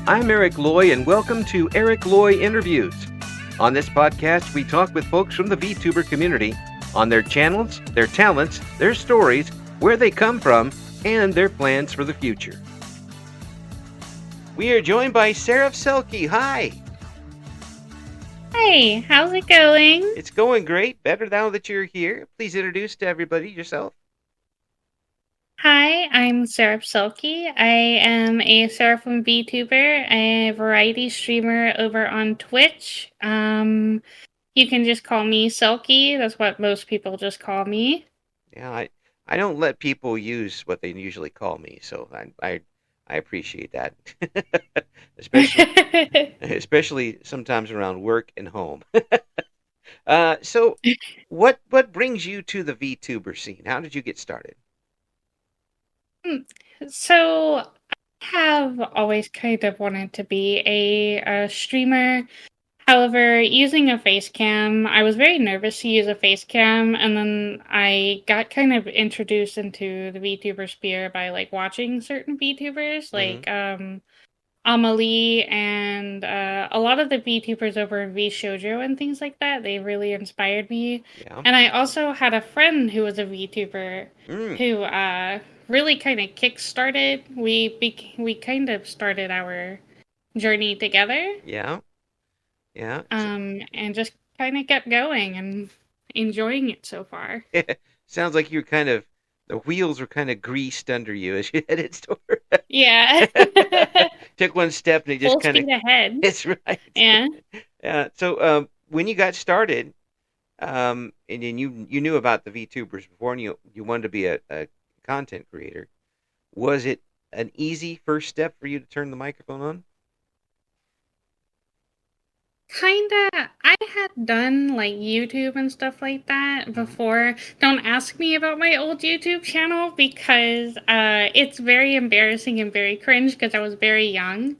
I'm Eric Loy, and welcome to Eric Loy Interviews. On this podcast, we talk with folks from the VTuber community on their channels, their talents, their stories, where they come from, and their plans for the future. We are joined by Seraph Selkie. Hi. Hi, how's it going? It's going great. Better now that you're here. Please introduce to everybody yourself. Hi, I'm Seraph Selkie. I am a Seraphim VTuber, a variety streamer over on Twitch. You can just call me Selkie. That's what most people just call me. Yeah, I don't let people use what they usually call me, so I appreciate that. especially sometimes around work and home. So what brings you to the VTuber scene? How did you get started? So I have always kind of wanted to be a streamer. However, using a face cam, I was very nervous to use a face cam, and then I got kind of introduced into the VTuber sphere by watching certain VTubers, Amelie and a lot of the VTubers over in VShojo and things like that. They really inspired me. Yeah. And I also had a friend who was a VTuber who really kind of kick-started. We kind of started our journey together. Yeah. And just kind of kept going and enjoying it so far. Sounds like you're the wheels were kind of greased under you as you headed toward. Yeah. Took one step and it just kind of ahead. That's right. Yeah. Yeah. So when you got started, and then you knew about the VTubers before, and you wanted to be a content creator, was it an easy first step for you to turn the microphone on? Kinda. I had done YouTube and stuff like that before. Don't ask me about my old YouTube channel because it's very embarrassing and very cringe because I was very young.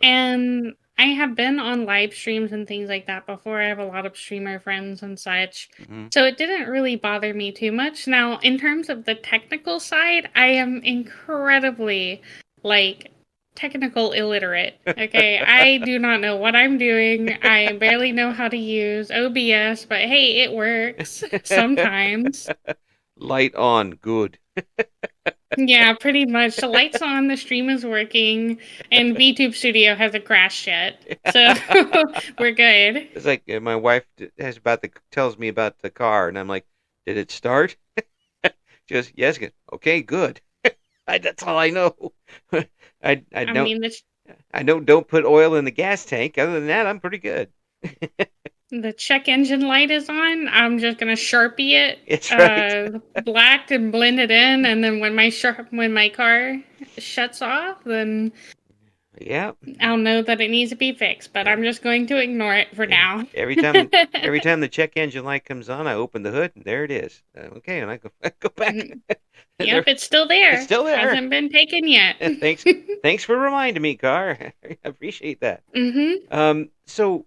And I have been on live streams and things like that before. I have a lot of streamer friends and such. So it didn't really bother me too much. Now, in terms of the technical side, I am incredibly technical illiterate. Okay, I do not know what I'm doing. I barely know how to use OBS, but hey, it works sometimes. Light on, good. Yeah, pretty much. The light's on, the stream is working, and VTube Studio hasn't crashed yet, so we're good. It's like my wife tells me about the car, and I'm like, "Did it start?" She goes, "Yes." Okay, good. That's all I know. I don't put oil in the gas tank. Other than that, I'm pretty good. The check engine light is on. I'm just gonna Sharpie it, it's right. Black and blend it in, and then when my car shuts off, then I'll know that it needs to be fixed. But I'm just going to ignore it for now. Every time the check engine light comes on, I open the hood, and there it is. Okay, and I go back. Yep, it's still there. It's still there. Hasn't been taken yet. Thanks for reminding me, car. I appreciate that. So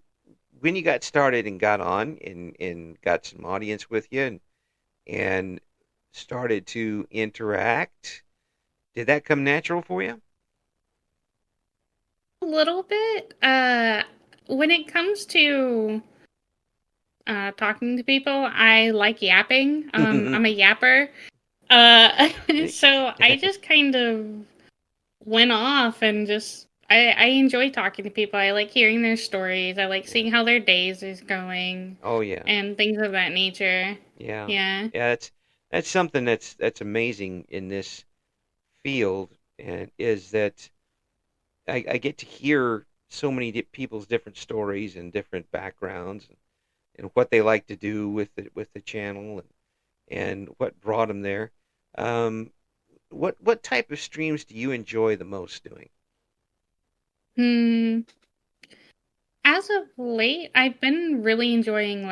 when you got started and got on and got some audience with you and started to interact, did that come natural for you? A little bit. When it comes to talking to people, I like yapping. I'm a yapper. So I just kind of went off and I enjoy talking to people. I like hearing their stories. I like seeing how their days is going. Oh yeah. And things of that nature. Yeah. Yeah. Yeah, that's something that's amazing in this field, and is that I get to hear so many people's different stories and different backgrounds and what they like to do with the channel and what brought them there. What type of streams do you enjoy the most doing? As of late, I've been really enjoying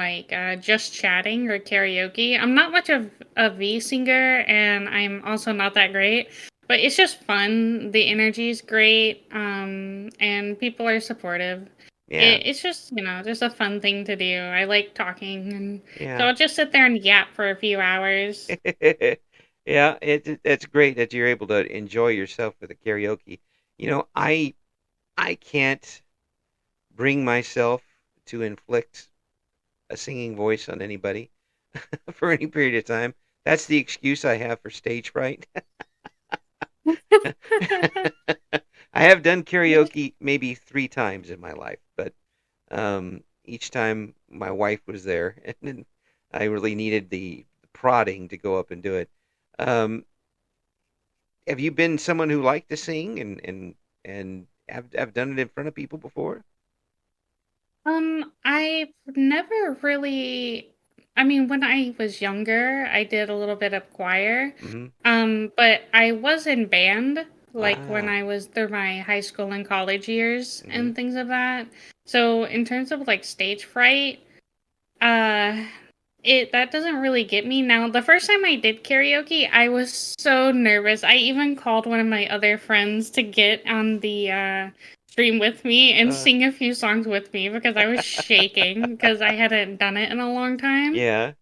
just chatting or karaoke. I'm not much of a V singer, and I'm also not that great. But it's just fun. The energy is great, and people are supportive. Yeah. It's just, just a fun thing to do. I like talking, and so I'll just sit there and yap for a few hours. Yeah, it's great that you're able to enjoy yourself with the karaoke. I I can't bring myself to inflict a singing voice on anybody for any period of time. That's the excuse I have for stage fright. I have done karaoke maybe 3 times in my life, but each time my wife was there, and I really needed the prodding to go up and do it. Um, have you been someone who liked to sing and have done it in front of people before? I've never really, I mean, when I was younger, I did a little bit of choir. Hmm. But I was in band, like when Ah. I was through my high school and college years Hmm. and things of that. So in terms of like stage fright, uh, it that doesn't really get me. Now, the first time I did karaoke, I was so nervous. I even called one of my other friends to get on the stream with me and Uh, sing a few songs with me because I was shaking because I hadn't done it in a long time. yeah,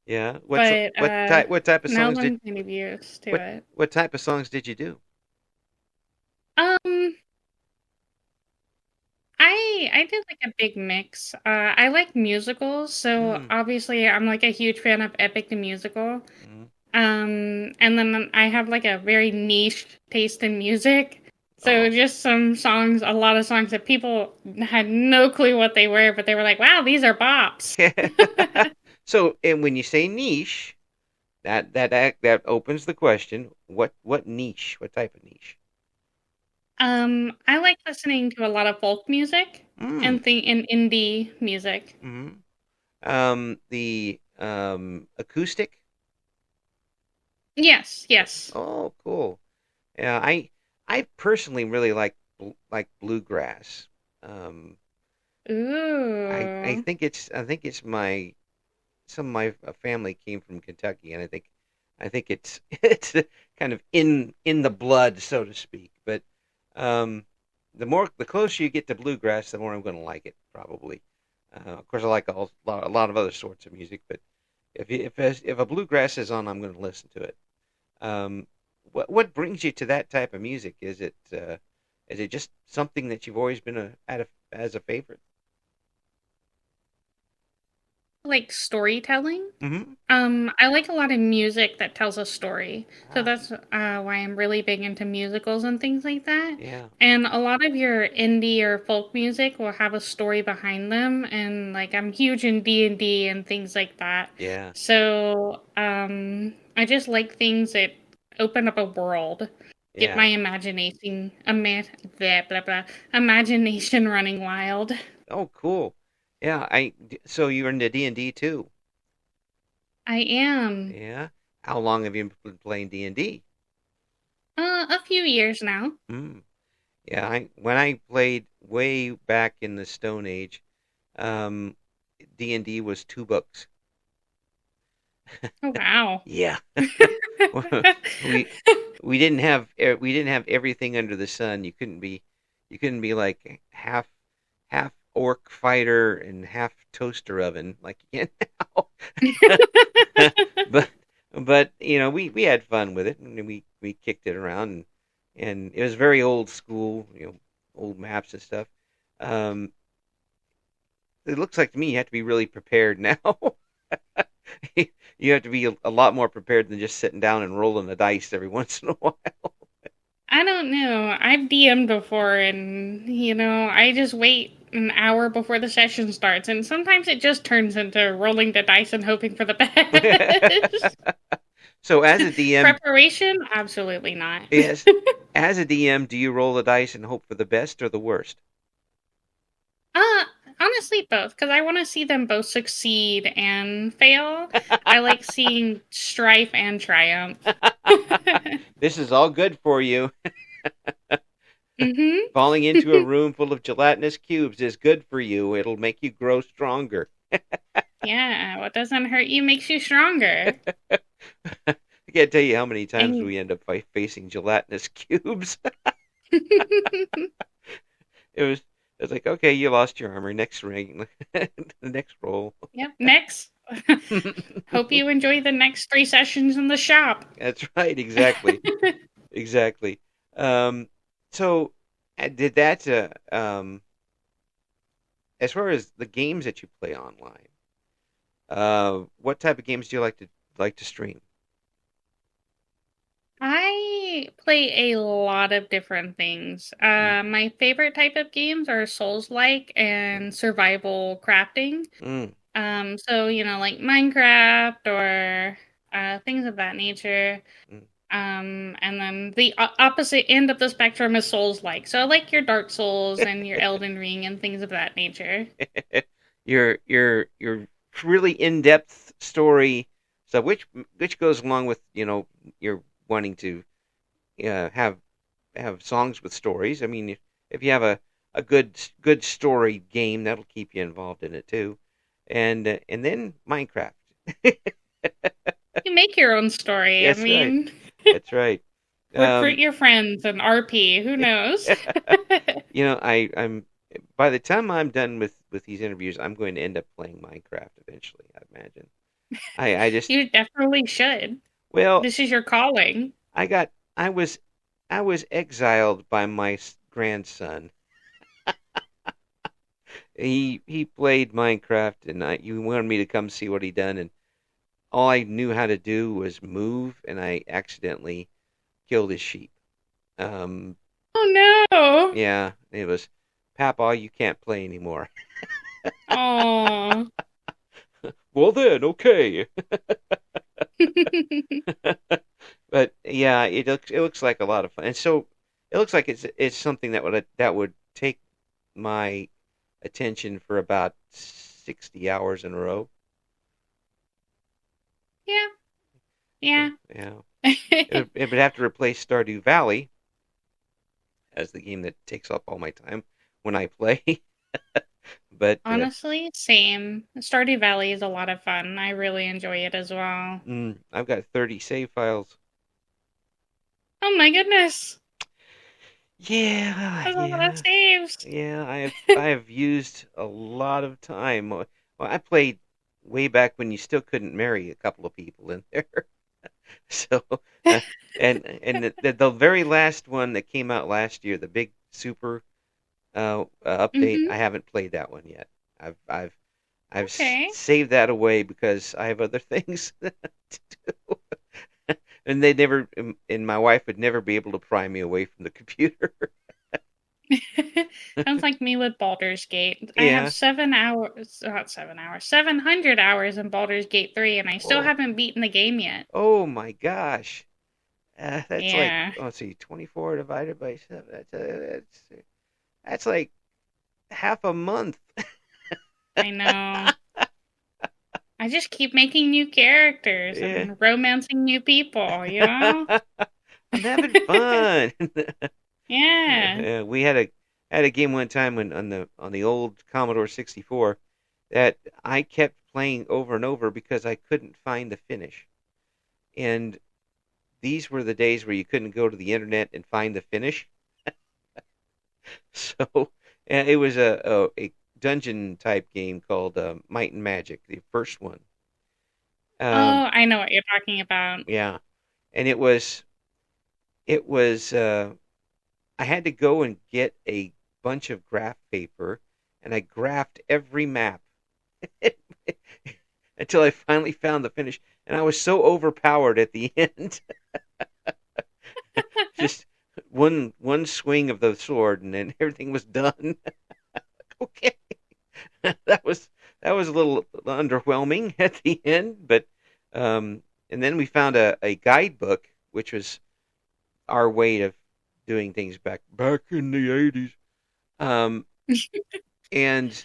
yeah. But What type of now songs did I'm kind of used to what it. what type of songs did you do? Um, I did like a big mix. I like musicals, so Mm. obviously I'm like a huge fan of Epic the Musical. Mm. And then I have like a very niche taste in music. So Oh. just some songs, a lot of songs that people had no clue what they were, but they were like, "Wow, these are bops." So, and when you say niche, that opens the question. What niche? What type of niche? I like listening to a lot of folk music Mm. and indie music. Mm. The acoustic. Yes, yes. Oh, cool. Yeah, I personally really like bluegrass. Um, I Ooh. think it's my some of my family came from Kentucky, and I think it's it's kind of in the blood, so to speak. But um, the closer you get to bluegrass, the more I'm going to like it, probably. Of course, I like a lot of other sorts of music, but if a bluegrass is on, I'm going to listen to it. Um, what brings you to that type of music? Is it just something that you've always been as a favorite? Like storytelling. Mm-hmm. I like a lot of music that tells a story. So Ah, that's why I'm really big into musicals and things like that. yeah, And a lot of your indie or folk music will have a story behind them. And like I'm huge in D&D and things like that. yeah, So I just like things that open up a world, get my yeah. blah blah blah, imagination running wild. Oh, cool. Yeah, so you're into D&D too. I am Yeah. How long have you been playing D&D? a few years now. Mm. Yeah, I when I played way back in the Stone Age, um, D&D was 2 books. Oh wow. Yeah. we we didn't have everything under the sun. You couldn't be like half orc fighter and half toaster oven like you can now. but but we had fun with it, and we kicked it around, and it was very old school, old maps and stuff. Um, it looks like to me you have to be really prepared now. You have to be a lot more prepared than just sitting down and rolling the dice every once in a while. I don't know. I've DM'd before and I just wait an hour before the session starts and sometimes it just turns into rolling the dice and hoping for the best. So as a DM, Preparation? Absolutely not. yes, as a DM, do you roll the dice and hope for the best or the worst? Uh, Honestly, both, because I want to see them both succeed and fail. I like seeing strife and triumph. This is all good for you. Mm-hmm. Falling into a room full of gelatinous cubes is good for you. It'll make you grow stronger. Yeah, what doesn't hurt you makes you stronger. I can't tell you how many times And we end up facing gelatinous cubes. It was it was like, okay, you lost your armor. Next ring, the next roll. yep, next. Hope you enjoy the next 3 sessions in the shop. That's right, exactly, exactly. Um, so did that as far as the games that you play online. What type of games do you like to stream? I play a lot of different things. Mm, My favorite type of games are Souls-like mm, and survival crafting. mm, So like Minecraft or things of that nature. mm. And then the opposite end of the spectrum is Souls-like. So I like your Dark Souls and your Elden Ring and things of that nature. your really in-depth story stuff, which goes along with you're wanting to have songs with stories. I mean, if you have a good story game, that'll keep you involved in it too. And then Minecraft. You make your own story. I That's right. mean, That's right. recruit Um, your friends and RP. Who knows? I'm by the time I'm done with these interviews, I'm going to end up playing Minecraft eventually, I imagine. I just You definitely should. well, This is your calling. I got I was exiled by my grandson. He played Minecraft, and you wanted me to come see what he done, and all I knew how to do was move, and I accidentally killed his sheep. Um, Oh no. yeah, it was, Papa, you can't play anymore. Oh. Well then, okay. But yeah, it looks like a lot of fun, and so it looks like it's something that would take my attention for about 60 hours in a row. Yeah. So Yeah. yeah, it would have to replace Stardew Valley as the game that takes up all my time when I play. But Honestly, same. Stardew Valley is a lot of fun. I really enjoy it as well. I've got 30 save files. Oh my goodness. Yeah, That's a lot of yeah, saves. yeah. I have used a lot of time. Well, I played way back when you still couldn't marry a couple of people in there. So, uh, and the very last one that came out last year, the big super update, Hmm. I haven't played that one yet. I've Okay. saved that away because I have other things to do, and they never, and my wife would never be able to pry me away from the computer. Sounds like me with Baldur's Gate. I have Yeah. 7 hours, not 7 hours, 700 hours in Baldur's Gate 3, and I still Oh. haven't beaten the game yet. Oh my gosh. That's like, Yeah, let's see, 24 divided by 7. That's like half a month. I know. I just keep making new characters Yeah. and romancing new people, you know? I'm having fun. Yeah. We had a game one time when on the old Commodore 64 that I kept playing over and over because I couldn't find the finish. And these were the days where you couldn't go to the internet and find the finish. So it was a dungeon type game called Might and Magic, the first one. Um, Oh, I know what you're talking about. yeah, and it was I had to go and get a bunch of graph paper, and I graphed every map until I finally found the finish. And I was so overpowered at the end. Just one swing of the sword, and then everything was done. Okay, that was that was a little underwhelming at the end, but and then we found a guidebook, which was our way of doing things back in the 80s. Um, and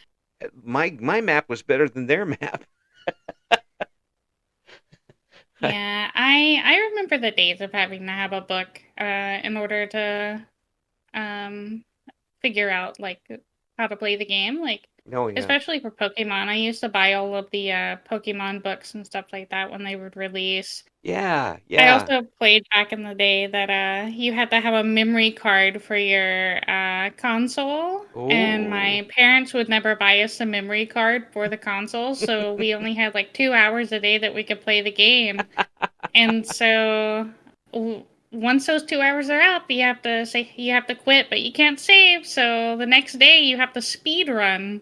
my map was better than their map. Yeah, I remember the days of having to have a book in order to um figure out like how to play the game. Like Oh yeah, especially for Pokemon, I used to buy all of the Pokemon books and stuff like that when they would release. yeah, I yeah. also played back in the day that you had to have a memory card for your console, and Oh, my parents would never buy us a memory card for the console, so we only had like 2 hours a day that we could play the game. And so once those 2 hours are up, you have to quit, but you can't save. So the next day you have to speed run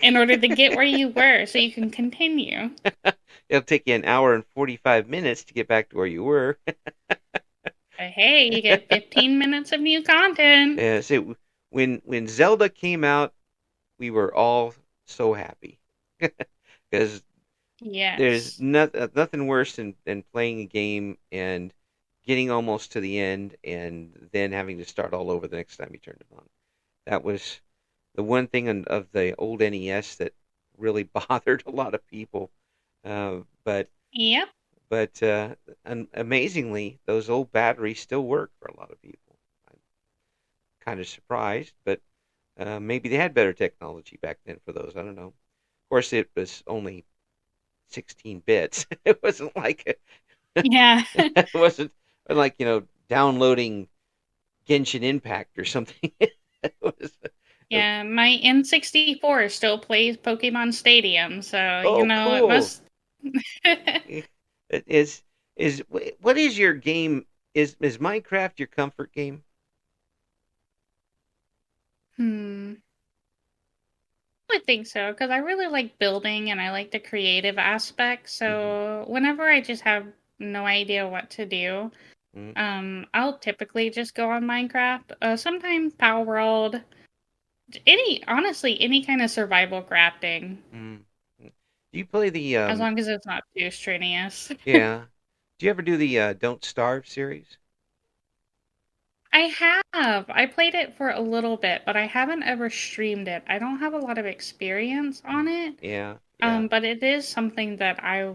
in order to get where you were, so you can continue. It'll take you an hour and 45 minutes to get back to where you were. But hey, you get 15 minutes of new content. So when Zelda came out, we were all so happy because there's Yes. nothing worse than playing a game and getting almost to the end and then having to start all over the next time you turned it on. That was the one thing of the old NES that really bothered a lot of people. Uh, but Yep. amazingly, those old batteries still work for a lot of people. I'm kind of surprised, but maybe they had better technology back then for those. I don't know. Of course, it was only 16 bits. It wasn't like Yeah. it wasn't like downloading Genshin Impact or something. It was, Yeah, my N64 still plays Pokemon Stadium, so oh, it cool. must. It is what is your game? Is Minecraft your comfort game? Hmm. I think so because I really like building and I like the creative aspect. Mm-hmm. So whenever I just have no idea what to do, Mm-hmm. I'll typically just go on Minecraft. Sometimes Power World, any kind of survival crafting, Mm-hmm. Do you play the as long as it's not too strenuous. yeah? Do you ever do the Don't Starve series? I have. I played it for a little bit, but I haven't ever streamed it. I don't have a lot of experience on Mm. it. Yeah, yeah, But it is something that I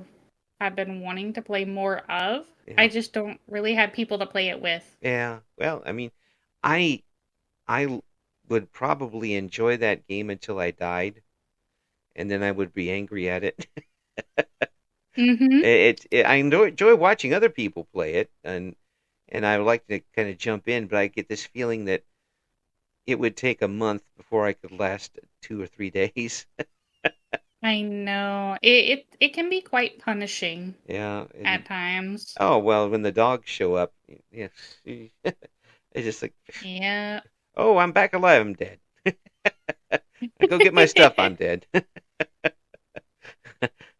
have been wanting to play more of. I yeah, just don't really have people to play it with. yeah. Well, I mean, I I would probably enjoy that game until I died, and then I would be angry at it. Mm-hmm. I enjoy watching other people play it, and I would like to kind of jump in, but I get this feeling that it would take a month before I could last 2 or 3 days. I know. It can be quite punishing Yeah, and at times. oh well, when the dogs show up, yes, it's just like, Yeah. oh, I'm back alive. I'm dead. I go get my stuff. I'm dead.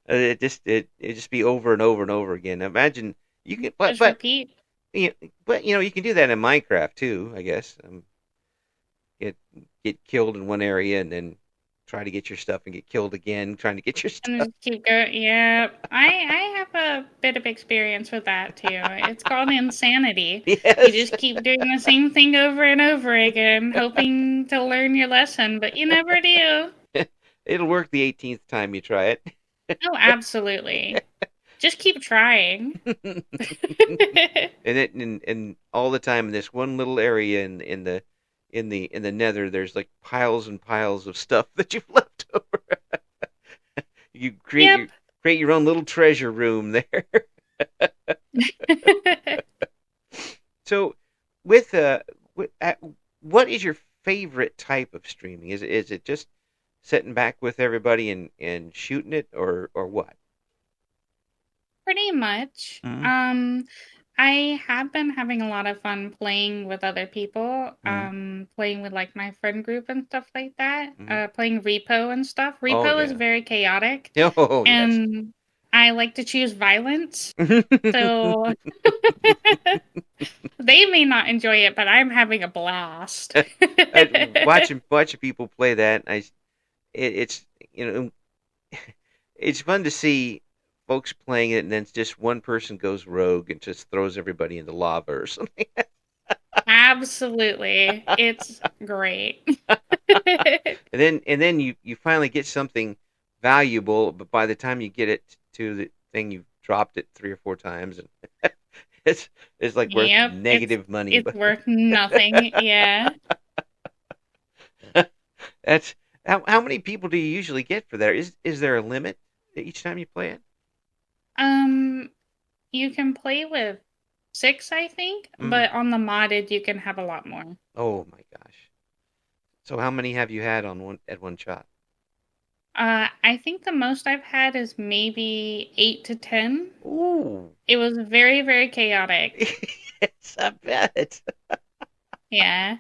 It just be over and over and over again. Imagine you can, Just repeat. but you can do that in Minecraft too. I guess get get killed in one area and then try to get your stuff and get killed again trying to get your And stuff. then keep going. Yeah. I have a bit of experience with that too. It's called insanity. You Yes, just keep doing the same thing over and over again, hoping to learn your lesson, but you never do. it'll work the 18th time you try it. Oh, absolutely. Just keep trying. and and all the time in this one little area in the nether, there's like piles and piles of stuff that you've left over. You Yep. create your own little treasure room there. So, with what is your favorite type of streaming? Is it just sitting back with everybody and shooting it, or what? Pretty much. Mm-hmm. I have been having a lot of fun playing with other people, Mm-hmm. playing with like my friend group and stuff like that, Mm-hmm. playing repo and stuff. Oh Repo is yeah. very chaotic, Oh yes. and I like to choose violence. So they may not enjoy it, but I'm having a blast. Watching people play that, it's it's fun to see folks playing it, and then just one person goes rogue and just throws everybody into lava or something. Absolutely. It's great. And then you finally get something valuable, but by the time you get it to the thing, you've dropped it 3 or 4 times, and it's like worth Yep, negative money. it's But worth nothing. Yeah. that's how many people do you usually get for that? Is there a limit each time you play it? Um, you can play with 6, I think, Mm. but on the modded you can have a lot more. Oh my gosh! So how many have you had on one shot? I think the most I've had is maybe 8 to 10. Ooh. It was very, very chaotic. Yes, I bet. Yeah.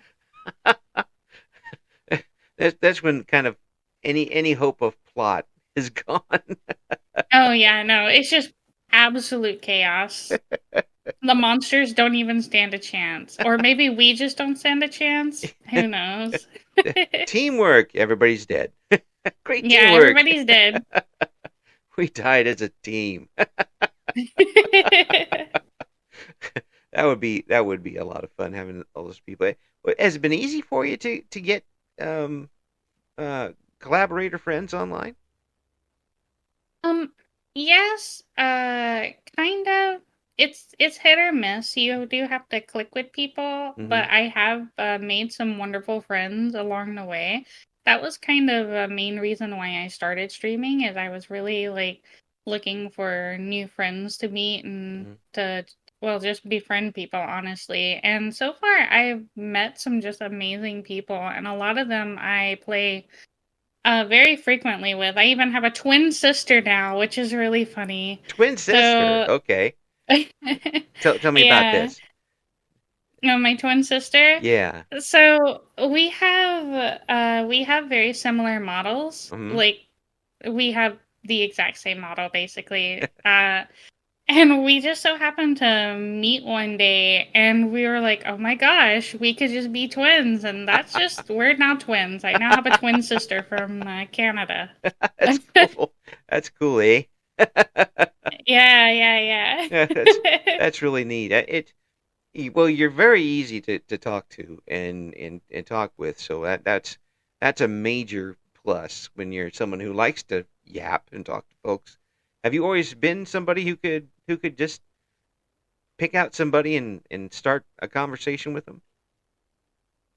That's when kind of any hope of plot is gone. Oh yeah, no, it's just absolute chaos. The monsters don't even stand a chance. Or maybe we just don't stand a chance. Who knows? Teamwork. Everybody's dead. Great Yeah, teamwork. everybody's dead. We died as a team. That would be a lot of fun having all those people. Has it been easy for you to get um, collaborator friends online? Um, yes, kind of. It's hit or miss. You do have to click with people, Mm-hmm. but I have made some wonderful friends along the way. That was kind of a main reason why I started streaming, is I was really like looking for new friends to meet and Mm-hmm. to, well, just befriend people, honestly. And so far, I've met some just amazing people, and a lot of them I play very frequently with. I even have a twin sister now, which is really funny. Twin sister. So, Okay. Tell me about yeah, this. no, my twin sister. Yeah. So we have very similar models. Mm-hmm. Like we have the exact same model basically. And we just so happened to meet one day, and we were like, "Oh my gosh, we could just be twins!" And that's just we're now twins. I now have a twin sister from Canada. That's cool. That's cool, eh? Yeah, yeah, Yeah, yeah. that's really neat. Well, you're very easy to talk to and talk with, so that's a major plus when you're someone who likes to yap and talk to folks. Have you always been somebody who could just pick out somebody and start a conversation with them?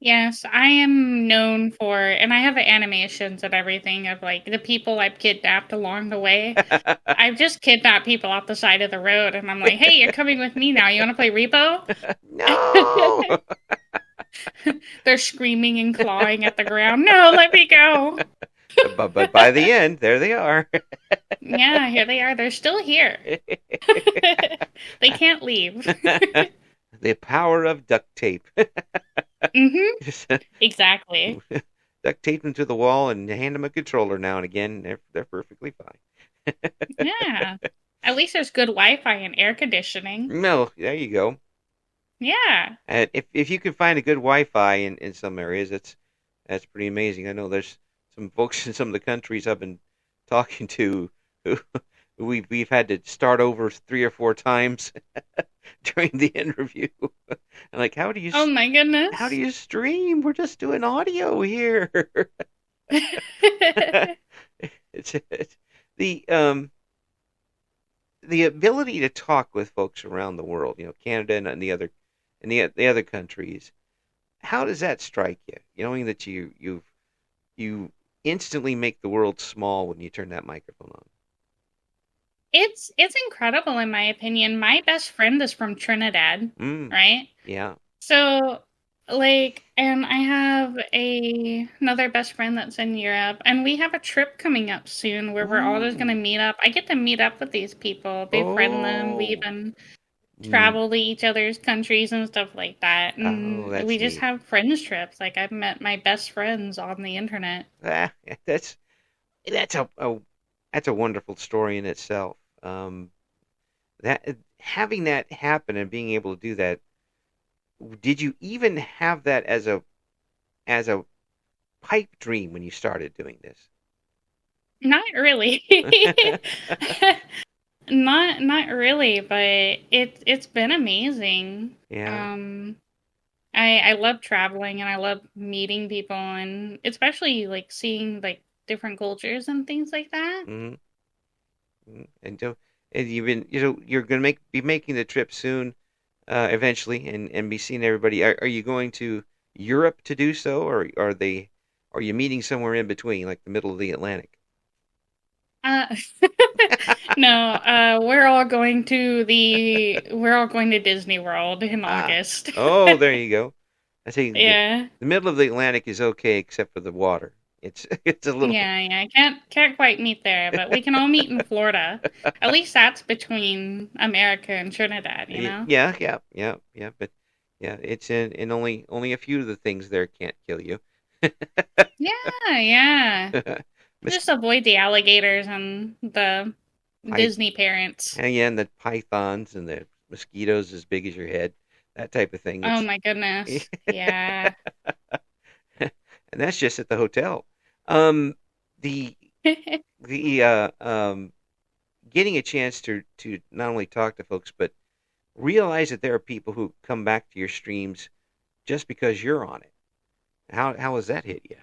Yes, I am known for, and I have animations and everything of like the people I've kidnapped along the way. I've just kidnapped people off the side of the road, and I'm like, "Hey, you're coming with me now. You want to play Repo?" No. They're screaming and clawing at the ground. No, let me go. But by the end, there they are. Yeah, here they are. They're still here. They can't leave. The power of duct tape. Mm-hmm. Just Exactly. duct tape them to the wall and hand them a controller now and again. They're perfectly fine. Yeah. At least there's good Wi-Fi and air conditioning. No, there you go. Yeah. If you can find a good Wi-Fi in some areas, that's pretty amazing. I know there's some folks in some of the countries I've been talking to who we've had to start over 3 or 4 times during the interview. I'm like, Oh my how do goodness. you stream? We're just doing audio here. It's the ability to talk with folks around the world, Canada and the other countries. How does that strike you? Knowing that you instantly make the world small when you turn that microphone on. It's incredible in my opinion. My best friend is from Trinidad, Mm, right? yeah. So like, and I have another best friend that's in Europe, and we have a trip coming up soon where we're all just gonna Ooh. meet up. I get to meet up with these people, befriend them. We Oh. even Mm. travel to each other's countries and stuff like that. Oh, And we that's just neat. have friends trips. Like I've met my best friends on the internet. Ah, that's a wonderful story in itself. That having that happen and being able to do that. Did you even have that as a pipe dream when you started doing this? Not really. Not really, but it's been amazing. Yeah. Um I love traveling and I love meeting people, and especially like seeing like different cultures and things like that. Hmm. And you've been, you're going to be making the trip soon, eventually, and be seeing everybody. Are you going to Europe to do so, or are you meeting somewhere in between, like the middle of the Atlantic? Uh no, we're all going to Disney World in Ah, August. oh, there you go. I say the Yeah. the middle of the Atlantic is okay except for the water. It's a little. Yeah, yeah. I can't quite meet there, but we can all meet in Florida. At least that's between America and Trinidad, you know? Yeah, yeah, yeah, yeah. But yeah, it's in only a few of the things there can't kill you. Yeah, yeah. Mos- Just avoid the alligators and the Py- Disney parents. yeah, and the pythons and the mosquitoes as big as your head, that type of thing. Oh It's my goodness. Yeah. and that's just at the hotel. Um, the the getting a chance to not only talk to folks but realize that there are people who come back to your streams just because you're on it. How has that hit you?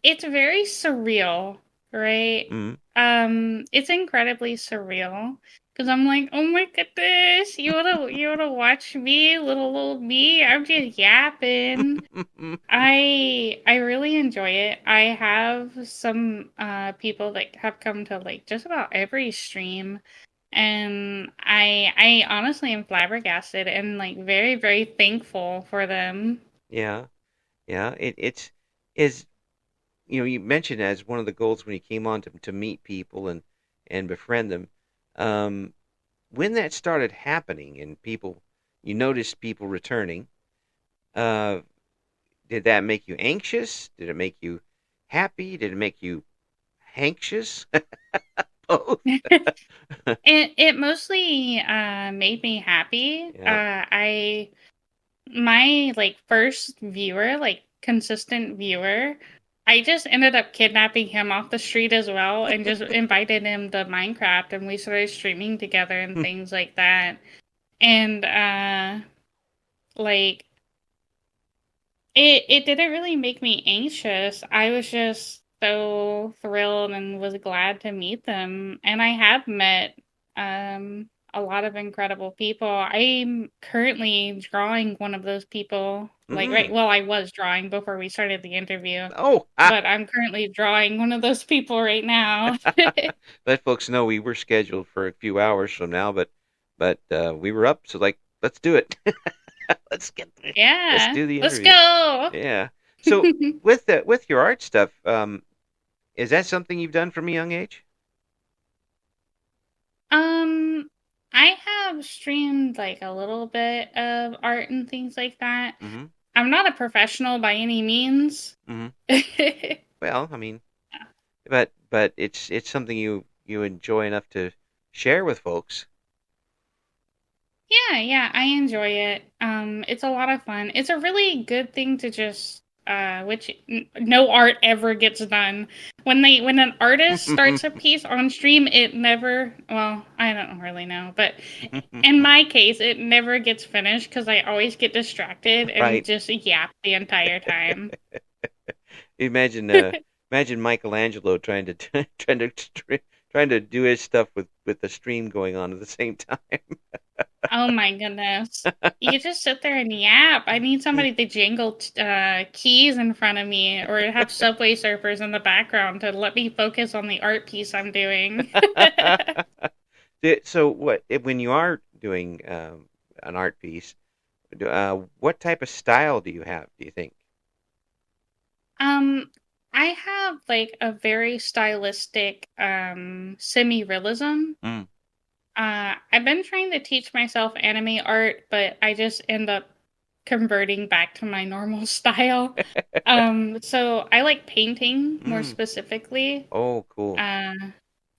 It's very surreal, right? Mm-hmm. It's incredibly surreal because I'm like, oh my goodness, you wanna watch me, little old me? I'm just yapping. I really enjoy it. I have some people that have come to like just about every stream, and I honestly am flabbergasted and like very, very thankful for them. Yeah, yeah. It's is you mentioned as one of the goals when you came on to meet people and befriend them. Um, when that started happening and people you noticed people returning, uh, did that make you anxious? Did it make you happy? Did it make you anxious? Both. It mostly made me happy. Yeah. I my like first viewer, like consistent viewer, I just ended up kidnapping him off the street as well and just invited him to Minecraft and we started streaming together and things like that. And like it didn't really make me anxious. I was just so thrilled and was glad to meet them. And I have met a lot of incredible people. I'm currently drawing one of those people. Like right, Mm. well, I was drawing before we started the interview, Oh, but I'm currently drawing one of those people right now. let folks know we were scheduled for a few hours from now, but we were up, so like let's do it. let's get let's Yeah, do the let's interview. go. Yeah. So with your art stuff, is that something you've done from a young age? Um, I have streamed like a little bit of art and things like that. Mm-hmm. I'm not a professional by any means. Mm-hmm. Yeah, Well, I mean, but it's something you enjoy enough to share with folks. yeah, I enjoy it. It's a lot of fun. It's a really good thing to just which no art ever gets done. When an artist starts a piece on stream, it never, well, I don't really know, but in my case, it never gets finished because I always get distracted and Right. just yap the entire time. Imagine imagine Michelangelo trying to trying to do his stuff with the stream going on at the same time. Oh my goodness. You just sit there and yap. I need somebody to jingle keys in front of me or have Subway Surfers in the background to let me focus on the art piece I'm doing. So when you are doing an art piece, what type of style do you have, do you think? um, I have like a very stylistic semi-realism. Mm. I've been trying to teach myself anime art, but I just end up converting back to my normal style. So I like painting more Mm. specifically. Oh, cool. Uh,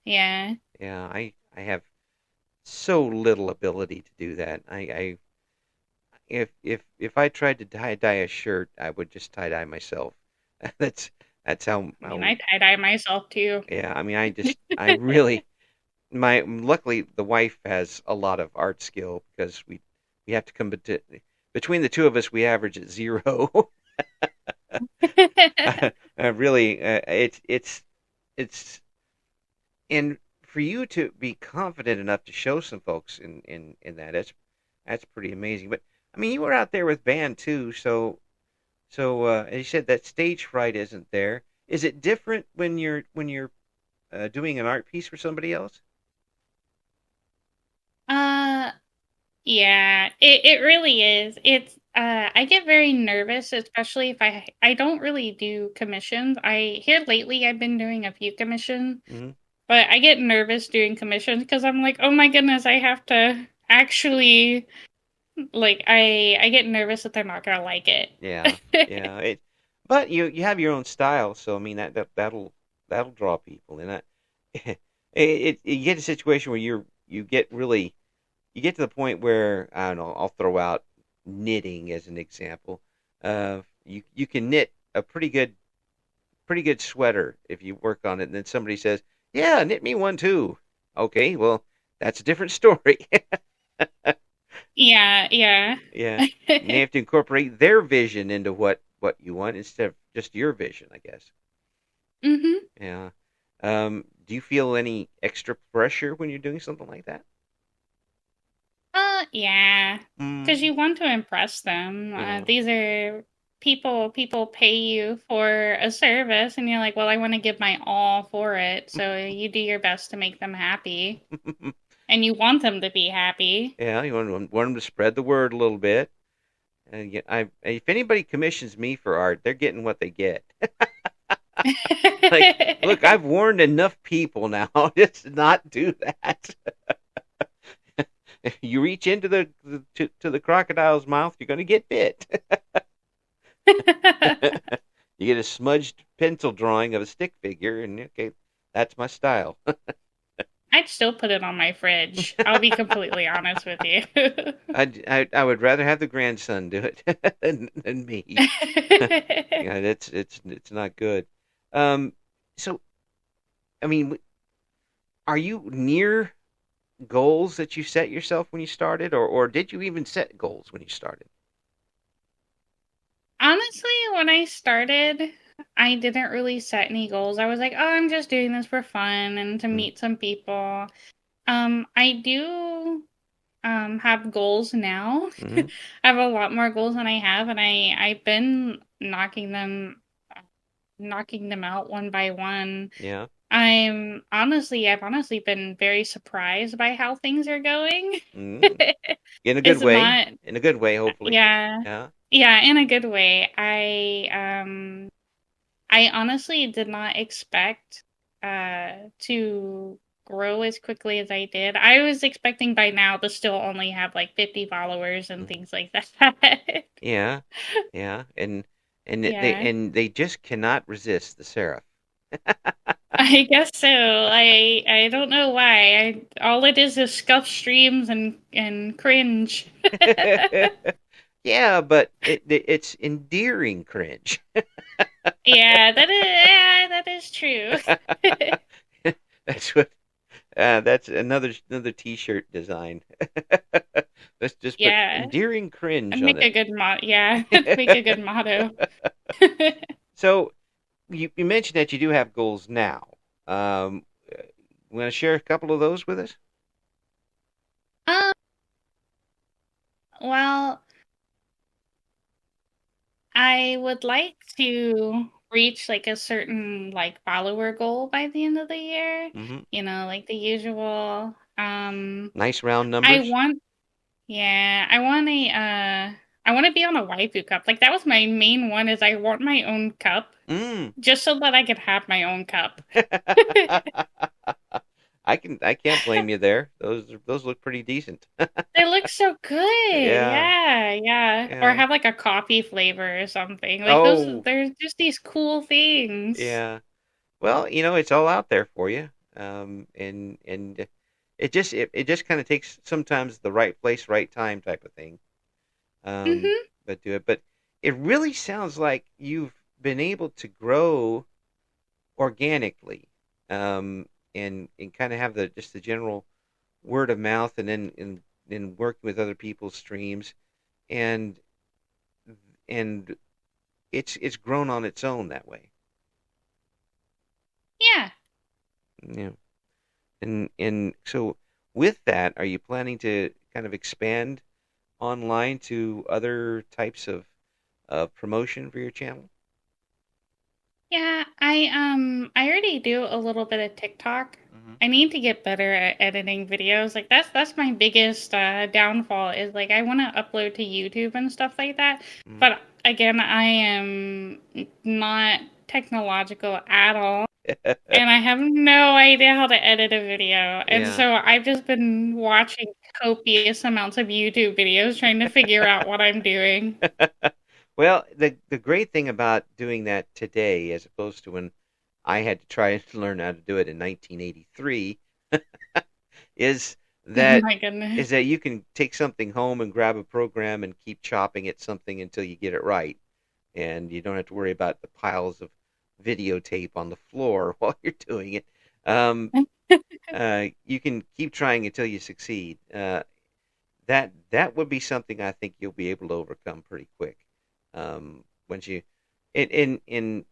yeah. Yeah, I have so little ability to do that. I if I tried to tie dye a shirt, I would just tie dye myself. That's that's I mean, I tie-dye myself too. yeah, I mean I really my luckily the wife has a lot of art skill because we have to come between the two of us we average at zero. Really, it's and for you to be confident enough to show some folks in that that's pretty amazing. But I mean, you were out there with band too, so as you said, that stage fright isn't there. Is it different when you're doing an art piece for somebody else? uh, yeah, it really is. It's I get very nervous, especially if I don't really do commissions. I here lately I've been doing a few commissions, Hmm. but I get nervous doing commissions because I'm like, oh my goodness, I have to actually like I get nervous that they're not gonna like it. Yeah, yeah. But you have your own style, so I mean that'll draw people, and you get a situation where you get to the point where I don't know. I'll throw out knitting as an example. You can knit a pretty good sweater if you work on it, and then somebody says, "Yeah, knit me one too." Okay, well that's a different story. Yeah, yeah. Yeah, and you have to incorporate their vision into what you want instead of just your vision, I guess. Mhm. Yeah. Do you feel any extra pressure when you're doing something like that? Yeah. Because Mm, you want to impress them. yeah. These are people pay you for a service, and you're like, well, I want to give my all for it. So you do your best to make them happy, and you want them to be happy. Yeah, you want them to spread the word a little bit. And yeah, if anybody commissions me for art, they're getting what they get. Like, look, I've warned enough people now. Just not do that. If you reach into to the crocodile's mouth, you're going to get bit. You get a smudged pencil drawing of a stick figure, and okay, that's my style. I'd still put it on my fridge. I'll be completely honest with you. I would rather have the grandson do it than me. Yeah, it's not good. Um, so I mean, are you near goals that you set yourself when you started, or did you even set goals when you started? Honestly, when I started, I didn't really set any goals. I was like, oh, I'm just doing this for fun and to Mm, meet some people. I do have goals now. mm-hmm. I have a lot more goals than I have, and I've been knocking them out one by one. Yeah. I've honestly been very surprised by how things are going. Mm. In a good It's way. not, In a good way, hopefully. yeah, Yeah. yeah, in a good way. I honestly did not expect to grow as quickly as I did. I was expecting by now to still only have like 50 followers and Mhm. things like that. Yeah. Yeah. Yeah. And they just cannot resist the Seraph. I guess so. I don't know why. All it is scuff streams and cringe. Yeah, but it's endearing cringe. Yeah, that is true. That's what that's another T-shirt design. Let's just put Yeah. endearing cringe I'd on make a it. good yeah, make a good motto. So you mentioned that you do have goals now. Want to share a couple of those with us? um well, I would like to reach like a certain like follower goal by the end of the year. Hmm. You know, like the usual. Nice round I numbers. want yeah, I want to be on a waifu cup. Like that was my main one is I want my own cup Mm. just so that I could have my own cup. I can't blame you there. Those look pretty decent. They look so good. Yeah. Yeah, yeah. Or Yeah. have like a coffee flavor or something. Like those Oh, there's just these cool things. yeah. Well, it's all out there for you. And it just kind of takes sometimes the right place, right time type of thing. Mhm. But do it. But it really sounds like you've been able to grow organically, um, and kind of have the just the general word of mouth, and then in working with other people's streams, and and it's grown on its own that way. Yeah. Yeah. And so with that, are you planning to kind of expand online to other types of promotion for your channel? Yeah, I already do a little bit of TikTok. Hmm. I need to get better at editing videos. Like that's my biggest downfall is like I want to upload to YouTube and stuff like that. Hmm. But again, I am not technological at all. And I have no idea how to edit a video. And Yeah. so I've just been watching copious amounts of YouTube videos trying to figure out what I'm doing. Well, the great thing about doing that today, as opposed to when I had to try and learn how to do it in 1983, is Oh that my goodness. you can take something home and grab a program and keep chopping at something until you get it right, and you don't have to worry about the piles of videotape on the floor while you're doing it. Um, you can keep trying until you succeed. That would be something I think you'll be able to overcome pretty quick. Once you, in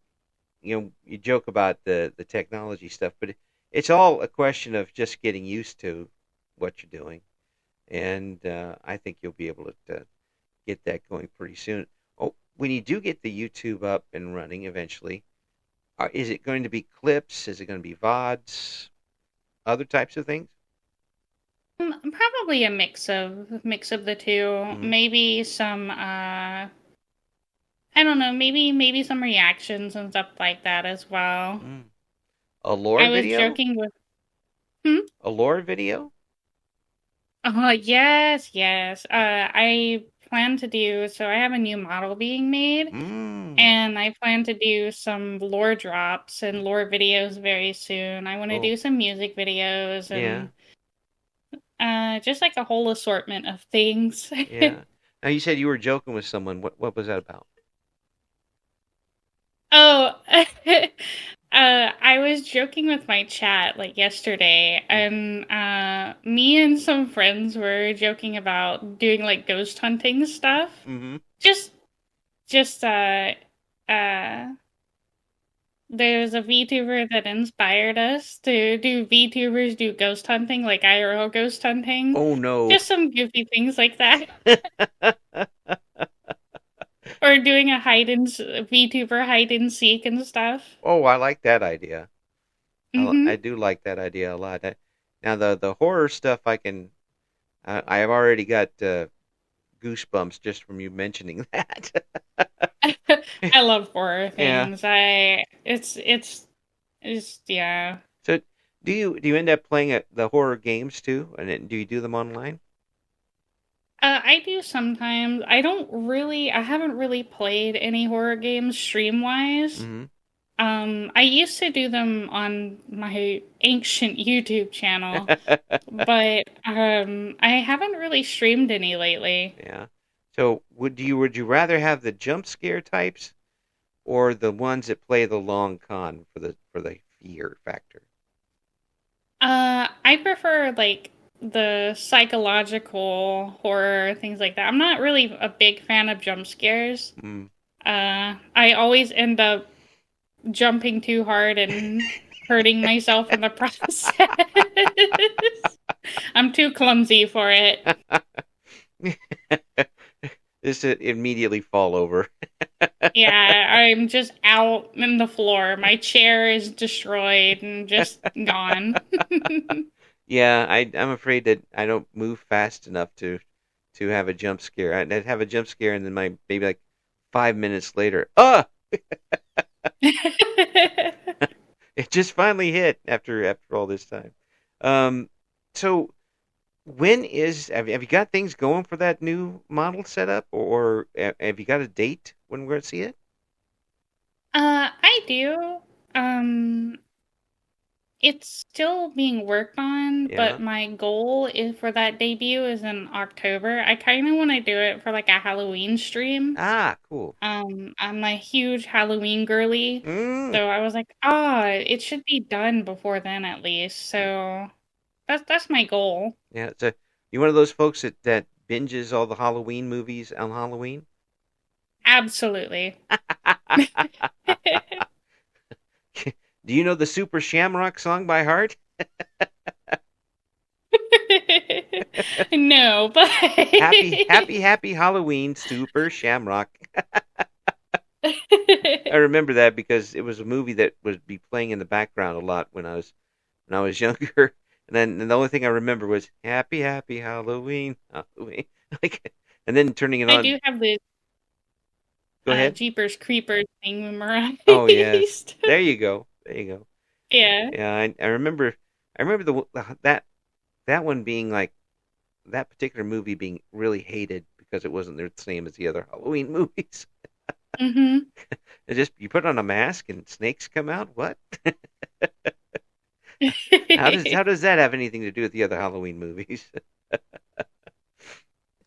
you joke about the technology stuff, but it's all a question of just getting used to what you're doing, and I think you'll be able to get that going pretty soon. Oh, when you do get the YouTube up and running eventually, is it going to be clips? Is it going to be VODs? Other types of things? Probably a mix of the two. Mm-hmm. Maybe some I don't know, maybe some reactions and stuff like that as well. Mm. A lore I was video? joking with hmm? A lore video? Oh, yes, yes. I plan to do so I have a new model being made Mm. and I plan to do some lore drops and lore videos very soon. I want to Oh, do some music videos yeah, and just like a whole assortment of things. yeah. Now you said you were joking with someone. What was that about? Oh, I was joking with my chat like yesterday, Mm. and me and some friends were joking about doing like ghost hunting stuff. Mm-hmm. Just, just uh, there's a VTuber that inspired us to do VTubers do ghost hunting, like IRL ghost hunting. Oh no. Just some goofy things like that, or doing a VTuber hide and seek and stuff. Oh, I like that idea. I Mm-hmm. do like that idea a lot. Now the horror stuff, I have already got goosebumps just from you mentioning that. I love horror Yeah. things. It's yeah. So do you end up playing the horror games too? And do you do them online? I do sometimes. I haven't really played any horror games stream wise. Mm-hmm. I used to do them on my ancient YouTube channel, but I haven't really streamed any lately. Yeah. So would you rather have the jump scare types or the ones that play the long con for the fear factor? I prefer like the psychological horror things like that. I'm not really a big fan of jump scares. Mm. I always end up jumping too hard and hurting myself in the process. I'm too clumsy for it. This immediately fall over. Yeah, I'm just out in the floor. My chair is destroyed and just gone. Yeah, I'm afraid that I don't move fast enough to have a jump scare. I'd have a jump scare and then maybe like 5 minutes later, it just finally hit after all this time. Um, so have you got things going for that new model setup, or have you got a date when we're gonna see it? I do. Um, it's still being worked on, but Yeah. my goal is for that debut is in October. I kind of want to do it for like a Halloween stream. Ah, cool. I'm a huge Halloween girly, Mm. so I was like, it should be done before then at least. So that's my goal. Yeah. So you one of those folks that binges all the Halloween movies on Halloween? Absolutely. Do you know the Super Shamrock song by heart? No, but Happy Halloween, Super Shamrock. I remember that because it was a movie that would be playing in the background a lot when I was when I was younger. And the only thing I remember was Happy Happy Halloween, Halloween. Like, and then turning it I on. do have the Go ahead. Jeepers Creepers thing Oh yes, memorized. there you go. There you go. Yeah. Yeah, I remember. I remember that one being like that particular movie being really hated because it wasn't the same as the other Halloween movies. Mhm. It just you put on a mask and snakes come out. What? How does that have anything to do with the other Halloween movies?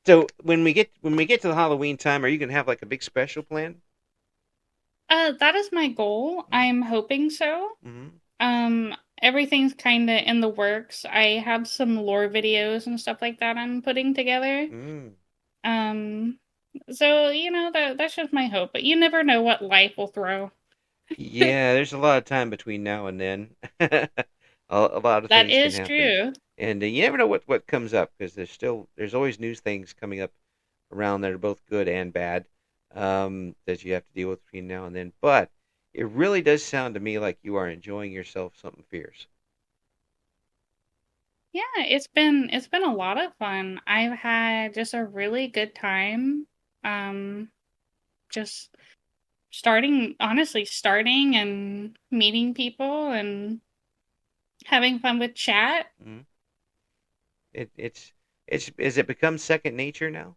So when we get to the Halloween time, are you gonna have like a big special plan? That is my goal. I'm hoping so. Mm-hmm. Everything's kind of in the works. I have some lore videos and stuff like that I'm putting together. Mm. Um, so that's just my hope. But you never know what life will throw. Yeah, there's a lot of time between now and then. A lot of That things can is happen, true. and you never know what comes up because there's always news things coming up around that are both good and bad that you have to deal with between now and then. But it really does sound to me like you are enjoying yourself something fierce. Yeah, it's been a lot of fun. I've had just a really good time. Um, just starting and meeting people and having fun with chat. Mm-hmm. It's has it become second nature now?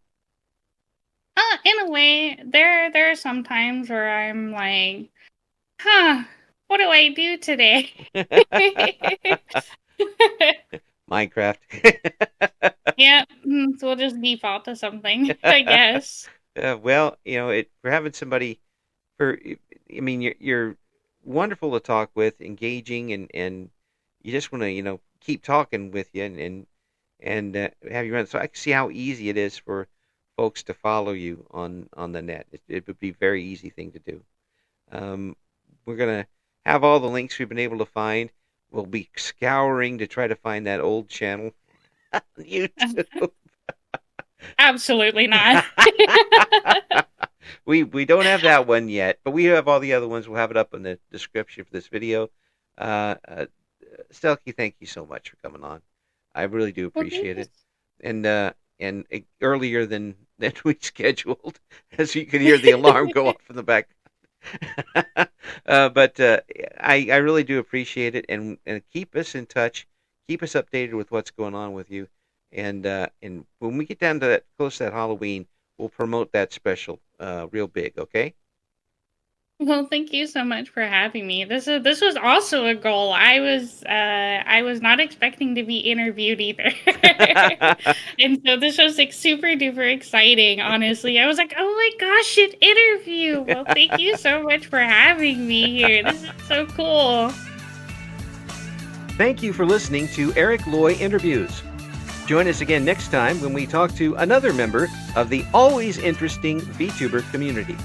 In a way, there are some times where I'm like, huh, what do I do today? Minecraft. Yeah, so we'll just default to something, I guess. Well, for having somebody for I mean you're wonderful to talk with, engaging, and you just want to keep talking with you and have you run. So I can see how easy it is for folks to follow you on the net. It would be a very easy thing to do. Um, we're gonna have all the links we've been able to find. We'll be scouring to try to find that old channel on YouTube. Absolutely not. We don't have that one yet, but we have all the other ones. We'll have it up in the description for this video. Uh, uh, Stelky, thank you so much for coming on. I really do Well, thank appreciate you. it. And earlier than we scheduled, as you could hear the alarm go off in the back. But I really do appreciate it, and keep us in touch, keep us updated with what's going on with you, and when we get down to that close to that Halloween, we'll promote that special real big. Okay? Well, thank you so much for having me. This was also a goal. I was not expecting to be interviewed either, and so this was like super duper exciting. Honestly, I was like, oh my gosh, an interview! Well, thank you so much for having me here. This is so cool. Thank you for listening to Eric Loy Interviews. Join us again next time when we talk to another member of the always interesting VTuber community.